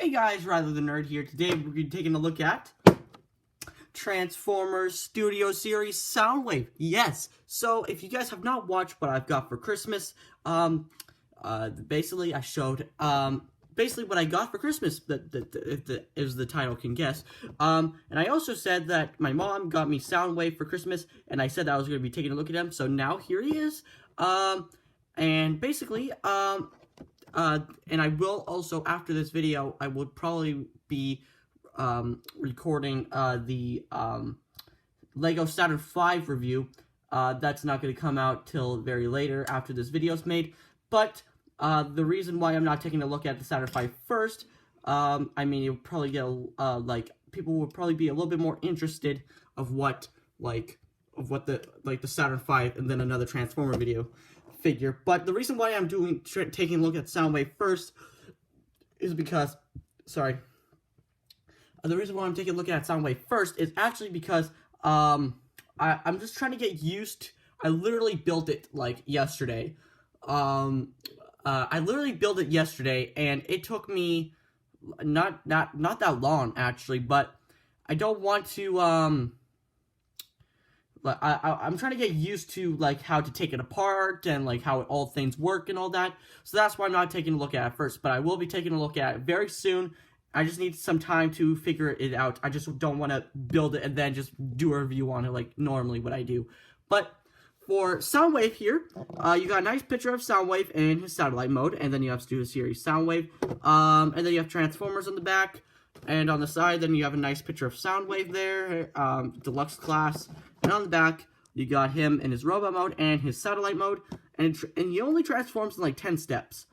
Hey guys, Riley the Nerd here. Today we're going to be taking a look at Transformers Studio Series Soundwave. Yes, so if you guys have not watched what I've got for Christmas, basically I showed, basically what I got for Christmas, as the title can guess. And I also said that my mom got me Soundwave for Christmas, and I said that I was going to be taking a look at him, so now here he is. And basically, and I will also, after this video, I would probably be recording the Lego Saturn V review. That's not going to come out till very later after this video is made. But the reason why I'm not taking a look at the Saturn V first, I mean, you'll probably get people will probably be a little bit more interested of what the Saturn V and then another Transformer video figure. But the reason why I'm taking a look at Soundwave first is because, the reason why I'm taking a look at Soundwave first is actually because I'm just trying to get used. I literally built it like yesterday. I literally built it yesterday, and it took me not that long actually. But I don't want to I'm trying to get used to like how to take it apart and like how all things work and all that. So that's why I'm not taking a look at it first, but I will be taking a look at it very soon. I just need some time to figure it out. I just don't want to build it and then just do a review on it like normally what I do. But for Soundwave here, you got a nice picture of Soundwave in his satellite mode, and then you have Studio Series Soundwave, and then you have Transformers on the back, and on the side, then you have a nice picture of Soundwave there, deluxe class, and on the back, you got him in his robot mode and his satellite mode, and he only transforms in like 10 steps.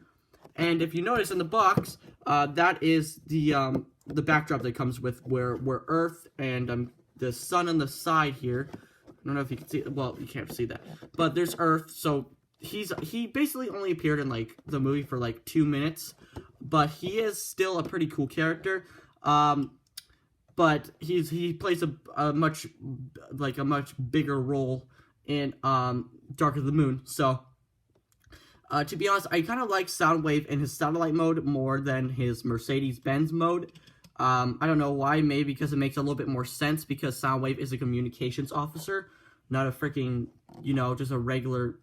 And if you notice in the box, that is the backdrop that comes with where Earth and the sun on the side here. I don't know if you can see, well, you can't see that, but there's Earth, so he basically only appeared in like the movie for like 2 minutes, but he is still a pretty cool character. But he plays a much bigger role in Dark of the Moon. So to be honest, I kind of like Soundwave in his satellite mode more than his Mercedes-Benz mode. I don't know why, maybe because it makes a little bit more sense, because Soundwave is a communications officer, not a freaking, just a regular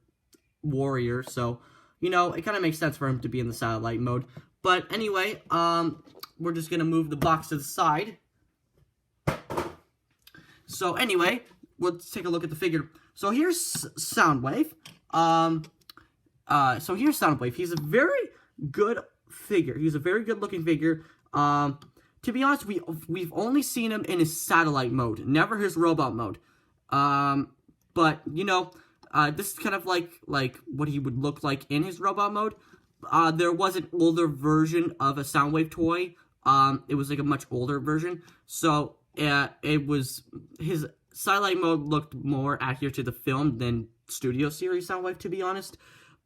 warrior. So, it kind of makes sense for him to be in the satellite mode. But anyway, we're just going to move the box to the side. So anyway, let's take a look at the figure. So here's Soundwave. So here's Soundwave. He's a very good figure. He's a very good looking figure. To be honest, we've only seen him in his satellite mode, never his robot mode. But this is kind of like what he would look like in his robot mode. There was an older version of a Soundwave toy. It was like a much older version. So it was, his satellite mode looked more accurate to the film than Studio Series Soundwave, to be honest.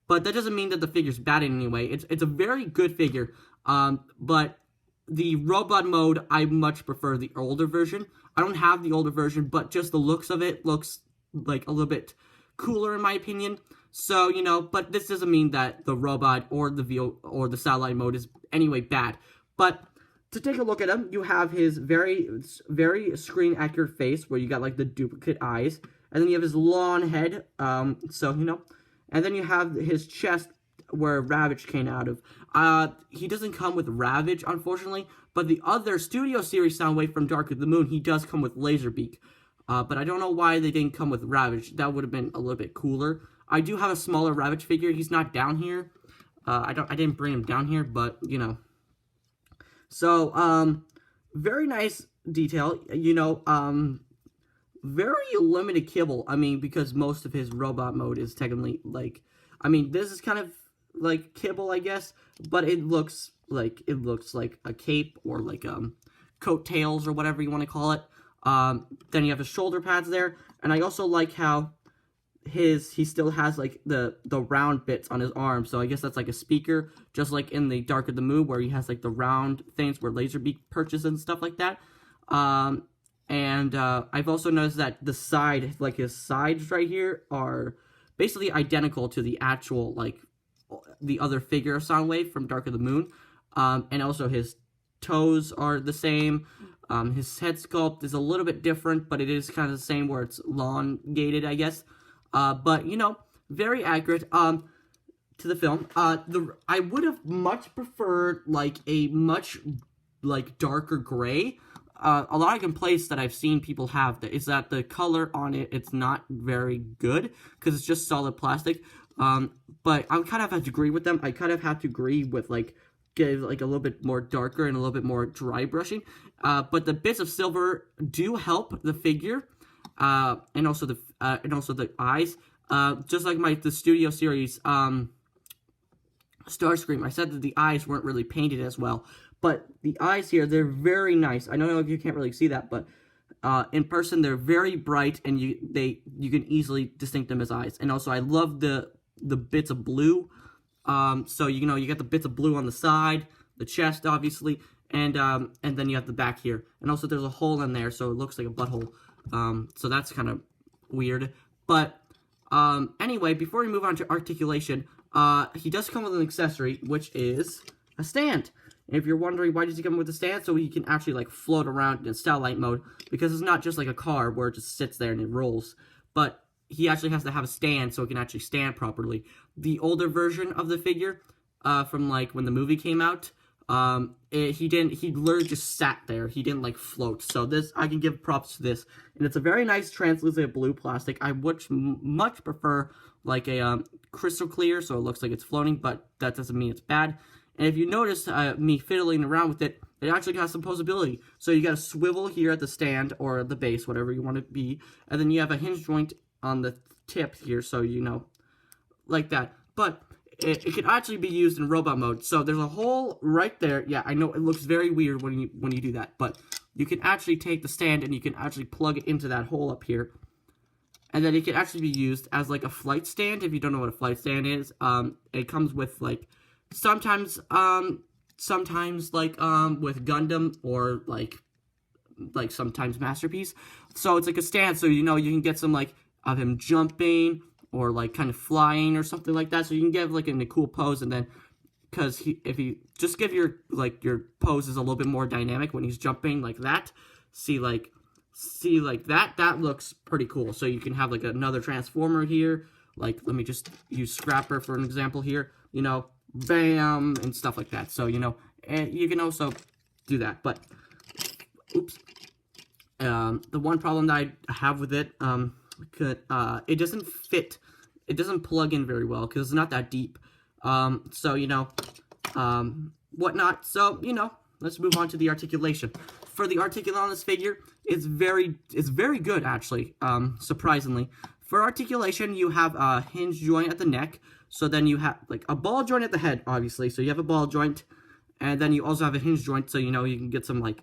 But that doesn't mean that the figure's bad in any way. It's a very good figure. But the robot mode, I much prefer the older version. I don't have the older version, but just the looks of it looks like a little bit cooler in my opinion. So, but this doesn't mean that the robot or the satellite mode is anyway bad. But to take a look at him, you have his very, very screen accurate face where you got like the duplicate eyes, and then you have his long head, and then you have his chest where Ravage came out of. He doesn't come with Ravage, unfortunately, but the other Studio Series Soundwave from Dark of the Moon, he does come with Laserbeak. But I don't know why they didn't come with Ravage. That would have been a little bit cooler. I do have a smaller Ravage figure. He's not down here. I didn't bring him down here, but So, very nice detail. Very limited kibble. I mean, because most of his robot mode is technically like, this is kind of like kibble, I guess, but it looks like a cape or like coattails or whatever you want to call it. Then you have his shoulder pads there, and I also like how he still has like the round bits on his arm, so I guess that's like a speaker, just like in the Dark of the Moon where he has like the round things where Laserbeak perches and stuff like that. And I've also noticed that the side, like his sides right here, are basically identical to the actual, like, the other figure of Soundwave from Dark of the Moon. And also his toes are the same. His head sculpt is a little bit different, but it is kind of the same where it's elongated, I guess. But, you know, very accurate to the film. I would have much preferred, like, a much, like, darker gray. A lot of complaints that I've seen people have is that the color on it's not very good, because it's just solid plastic. But I kind of have to agree with them. I kind of have to agree with, like, give, like, a little bit more darker and a little bit more dry brushing. But the bits of silver do help the figure, and also the eyes. Just like the Studio Series, Starscream, I said that the eyes weren't really painted as well. But the eyes here, they're very nice. I know you can't really see that, but in person, they're very bright, and you can easily distinct them as eyes. And also, I love the bits of blue. So, you know, you got the bits of blue on the side, the chest, obviously, and then you have the back here. And also, there's a hole in there, so it looks like a butthole. So that's kind of weird. But anyway, before we move on to articulation, he does come with an accessory, which is a stand. And if you're wondering why does he come with a stand, so he can actually, like, float around in Starlight mode, because it's not just like a car where it just sits there and it rolls, but he actually has to have a stand so it can actually stand properly. The older version of the figure, from, like, when the movie came out, he literally just sat there. He didn't, like, float. So this, I can give props to this. And it's a very nice translucent blue plastic. I would much prefer, like, a crystal clear, so it looks like it's floating, but that doesn't mean it's bad. And if you notice me fiddling around with it, it actually has some posability. So you got a swivel here at the stand, or the base, whatever you want it to be. And then you have a hinge joint on the tip here, so, you know, like that. But it can actually be used in robot mode. So there's a hole right there. Yeah, I know it looks very weird when you do that, but you can actually take the stand and you can actually plug it into that hole up here. And then it can actually be used as, like, a flight stand. If you don't know what a flight stand is, it comes with, like, sometimes like with Gundam, or like sometimes Masterpiece. So it's like a stand, so, you know, you can get some, like, of him jumping or, like, kind of flying or something like that. So you can get, like, in a cool pose, and then because if you just give your pose is a little bit more dynamic when he's jumping like that. See like that looks pretty cool. So you can have, like, another transformer here. Like, let me just use Scrapper for an example here. You know, bam, and stuff like that. So, you know, and you can also do that. But, oops. The one problem that I have with it, it doesn't fit. It doesn't plug in very well, because it's not that deep. So, you know, whatnot. So, you know, let's move on to the articulation. For the articulation on this figure, it's very good, actually, surprisingly. For articulation, you have a hinge joint at the neck. So then you have, like, a ball joint at the head, obviously. So you have a ball joint. And then you also have a hinge joint, so, you know, you can get some, like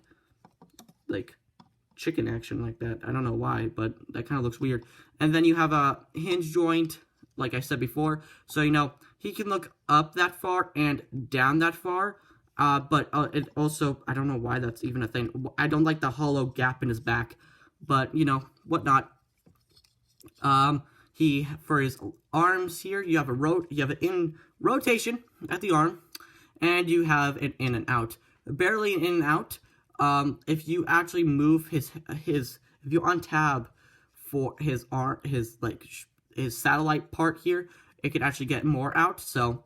chicken action like that. I don't know why, but that kind of looks weird. And then you have a hinge joint, like I said before. So, you know, he can look up that far and down that far. But it also, I don't know why that's even a thing. I don't like the hollow gap in his back. But, you know, whatnot. For his arms here, you have an in rotation at the arm, and you have an in and out. Barely an in and out. If you actually move if you untab for his arm, his satellite part here, it can actually get more out. So,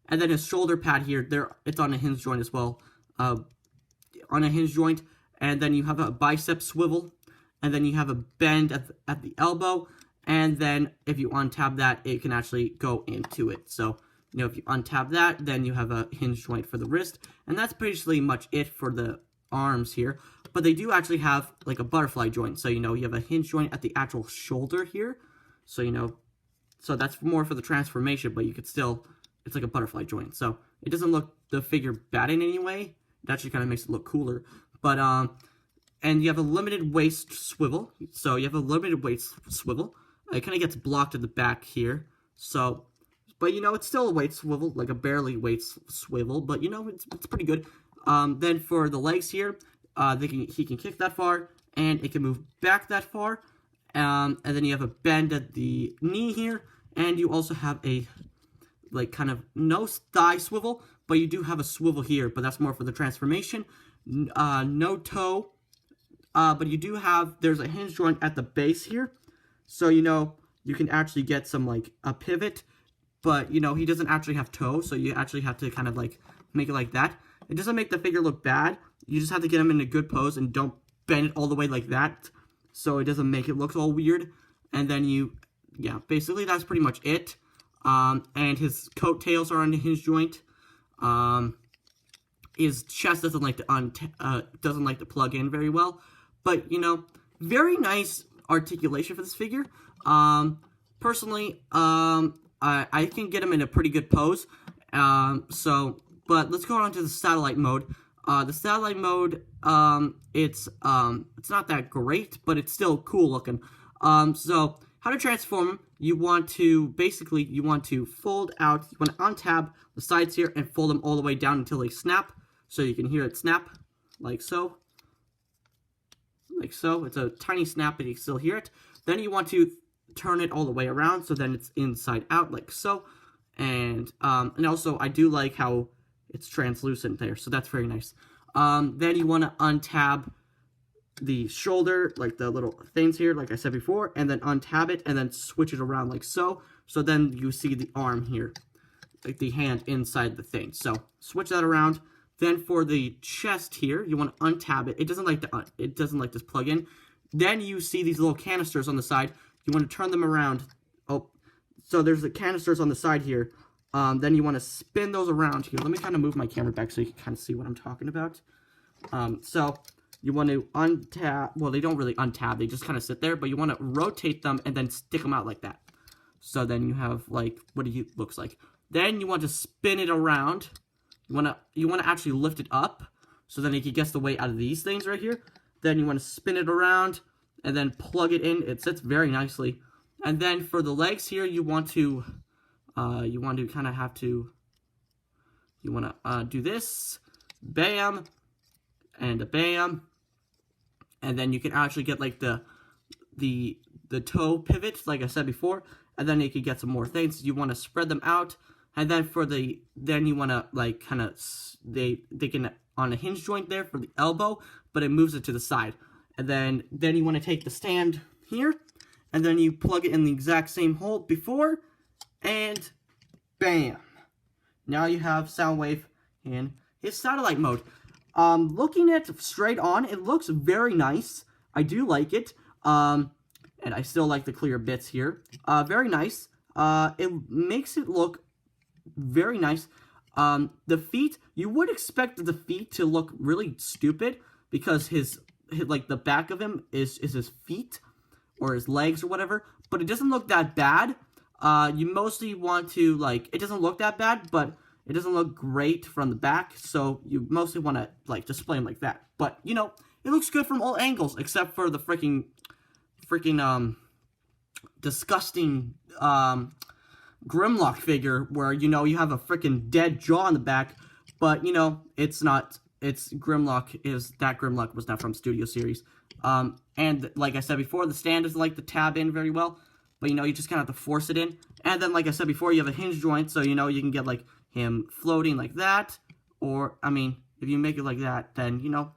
and then his shoulder pad here, it's on a hinge joint as well. On a hinge joint, and then you have a bicep swivel, and then you have a bend at the elbow. And then if you untab that, it can actually go into it. So, you know, if you untab that, then you have a hinge joint for the wrist. And that's basically much it for the arms here. But they do actually have, like, a butterfly joint. So, you know, you have a hinge joint at the actual shoulder here. So, you know, so that's more for the transformation, but you could still, it's like a butterfly joint. So it doesn't look the figure bad in any way. It actually kind of makes it look cooler. But, and you have a limited waist swivel. So you have a limited waist swivel. It kind of gets blocked at the back here. So, but, you know, it's still a weight swivel, like a barely weight swivel. But, you know, it's pretty good. Then for the legs here, he can kick that far, and it can move back that far. And then you have a bend at the knee here, and you also have a, like, kind of no thigh swivel, but you do have a swivel here, but that's more for the transformation. No toe, but you do have, there's a hinge joint at the base here, so, you know, you can actually get some, like, a pivot, but, you know, he doesn't actually have toe, so you actually have to kind of, like, make it like that. It doesn't make the figure look bad. You just have to get him in a good pose and don't bend it all the way like that, so it doesn't make it look all weird. And then yeah, basically that's pretty much it. And his coattails are on the hinge joint. His chest doesn't like to plug in very well, but, you know, very nice articulation for this figure. Personally, I can get him in a pretty good pose. But let's go on to the satellite mode. The satellite mode, it's not that great, but it's still cool looking. So how to transform him? You want to fold out. You want to untab the sides here and fold them all the way down until they snap, so you can hear it snap, like so. Like so. It's a tiny snap, but you can still hear it. Then you want to turn it all the way around, so then it's inside out, like so. And also, I do like how it's translucent there, so that's very nice. Then you want to untab the shoulder, like the little things here, like I said before, and then untab it, and then switch it around like so. So then you see the arm here, like the hand inside the thing. So switch that around. Then for the chest here, you want to untap it. It doesn't like this plug in. Then you see these little canisters on the side. You want to turn them around. Oh, so there's the canisters on the side here. Then you want to spin those around here. Let me kind of move my camera back so you can kind of see what I'm talking about. So you want to untap. Well, they don't really untap. They just kind of sit there. But you want to rotate them and then stick them out like that. So then you have like what it looks like. Then you want to spin it around. You want to actually lift it up, so then you can guess the weight out of these things right here. Then you want to spin it around and then plug it in. It sits very nicely. And then for the legs here, you want to do this, bam, and a bam, and then you can actually get like the toe pivot, like I said before, and then you can get some more things. You want to spread them out. And then you want to like kind of, they can on a hinge joint there for the elbow, but it moves it to the side. And then you want to take the stand here, and then you plug it in the exact same hole before, and bam. Now you have Soundwave in his satellite mode. Looking at straight on, it looks very nice. I do like it. And I still like the clear bits here. Very nice. It makes it look very nice. The feet, you would expect the feet to look really stupid because his like the back of him is his feet or his legs or whatever, but it doesn't look that bad. You mostly want to like, it doesn't look that bad, but it doesn't look great from the back, so you mostly want to like display him like that. But you know, it looks good from all angles except for the freaking disgusting Grimlock figure where, you know, you have a freaking dead jaw on the back, but, you know, it's not, Grimlock was not from Studio Series. And like I said before, the stand doesn't like to tab in very well, but, you know, you just kind of have to force it in. And then, like I said before, you have a hinge joint, so, you know, you can get, like, him floating like that, or, I mean, if you make it like that, then, you know,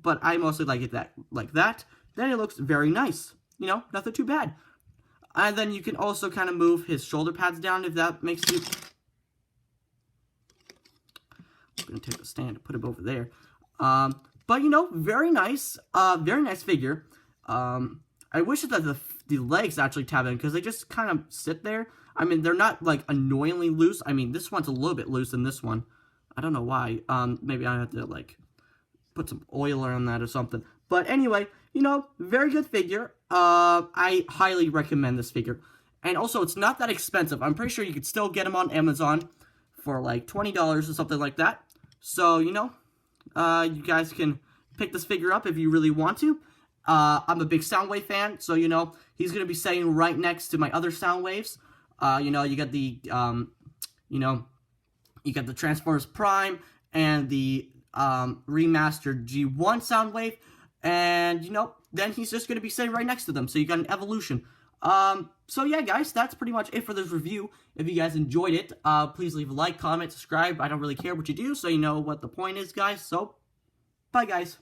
but I mostly like it like that, then it looks very nice, you know, nothing too bad. And then you can also kind of move his shoulder pads down if that makes you... I'm going to take the stand and put him over there. But, you know, very nice figure. I wish that the legs actually tab in, because they just kind of sit there. I mean, they're not, like, annoyingly loose. I mean, this one's a little bit loose than this one. I don't know why. Maybe I have to, like, put some oil on that or something. But anyway, you know, very good figure. I highly recommend this figure. And also, it's not that expensive. I'm pretty sure you could still get him on Amazon for like $20 or something like that. So, you know, you guys can pick this figure up if you really want to. I'm a big Soundwave fan, so, you know, he's going to be sitting right next to my other Soundwaves. You know, you got the, you got the Transformers Prime and the remastered G1 Soundwave. And, you know, then he's just going to be sitting right next to them. So you got an evolution. So yeah, guys, that's pretty much it for this review. If you guys enjoyed it, please leave a like, comment, subscribe. I don't really care what you do, so you know what the point is, guys. So, bye, guys.